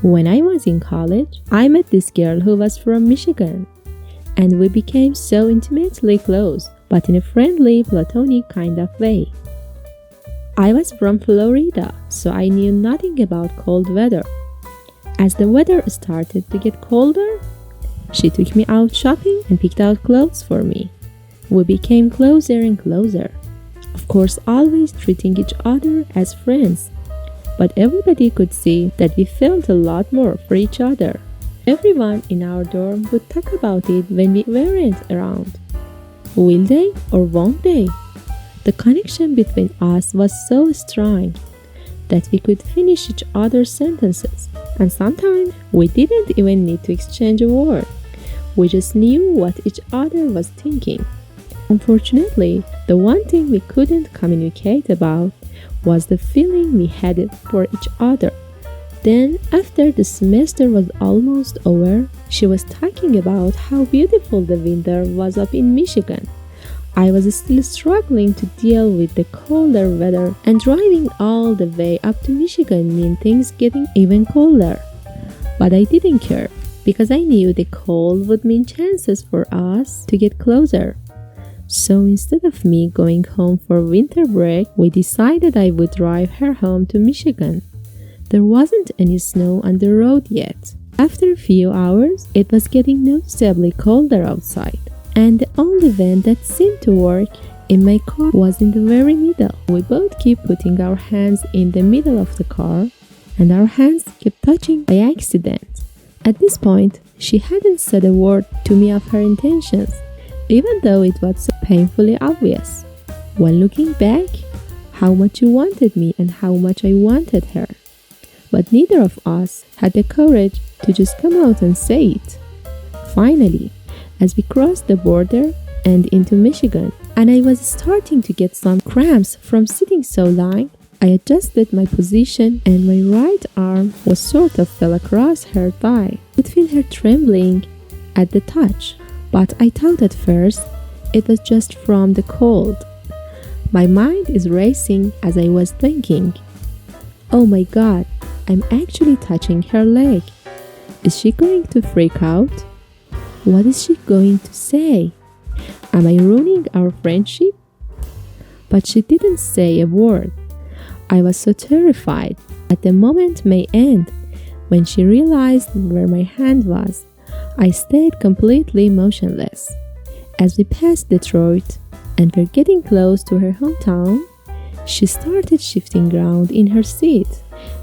When I was in college, I met this girl who was from Michigan, and we became so intimately close, but in a friendly, platonic kind of way. I was from Florida, so I knew nothing about cold weather. As the weather started to get colder, she took me out shopping and picked out clothes for me. We became closer and closer. Of course, always treating each other as friends. But everybody could see that we felt a lot more for each other. Everyone in our dorm would talk about it when we weren't around. Will they or won't they? The connection between us was so strong that we could finish each other's sentences, and sometimes we didn't even need to exchange a word. We just knew what each other was thinking. Unfortunately, the one thing we couldn't communicate about was the feeling we had for each other. Then, after the semester was almost over, she was talking about how beautiful the winter was up in Michigan. I was still struggling to deal with the colder weather, and driving all the way up to Michigan meant things getting even colder. But I didn't care, because I knew the cold would mean chances for us to get closer. So instead of me going home for winter break, we decided I would drive her home to Michigan. There wasn't any snow on the road yet. After a few hours, it was getting noticeably colder outside, and the only vent that seemed to work in my car was in the very middle. We both kept putting our hands in the middle of the car, and our hands kept touching by accident. At this point, she hadn't said a word to me of her intentions, even though it was so painfully obvious. When looking back, how much she wanted me and how much I wanted her. But neither of us had the courage to just come out and say it. Finally, as we crossed the border and into Michigan, and I was starting to get some cramps from sitting so long, I adjusted my position and my right arm was sort of fell across her thigh. I could feel her trembling at the touch, but I thought at first it was just from the cold. My mind is racing as I was thinking, oh my god, I'm actually touching her leg. Is she going to freak out? What is she going to say? Am I ruining our friendship? But she didn't say a word. I was so terrified that the moment may end. When she realized where my hand was, I stayed completely motionless. As we passed Detroit and were getting close to her hometown, she started shifting ground in her seat,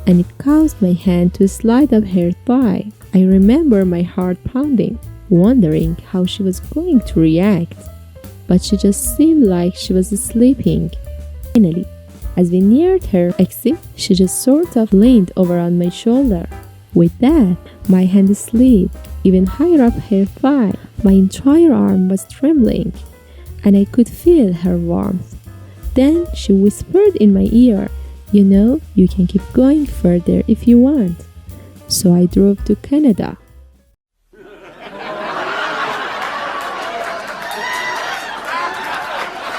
and it caused my hand to slide up her thigh. I remember my heart pounding, wondering how she was going to react, but she just seemed like she was sleeping. Finally, as we neared her exit, she just sort of leaned over on my shoulder. With that, my hand slid even higher up her thigh. My entire arm was trembling, and I could feel her warmth. Then she whispered in my ear, you know, you can keep going further if you want. So I drove to Canada.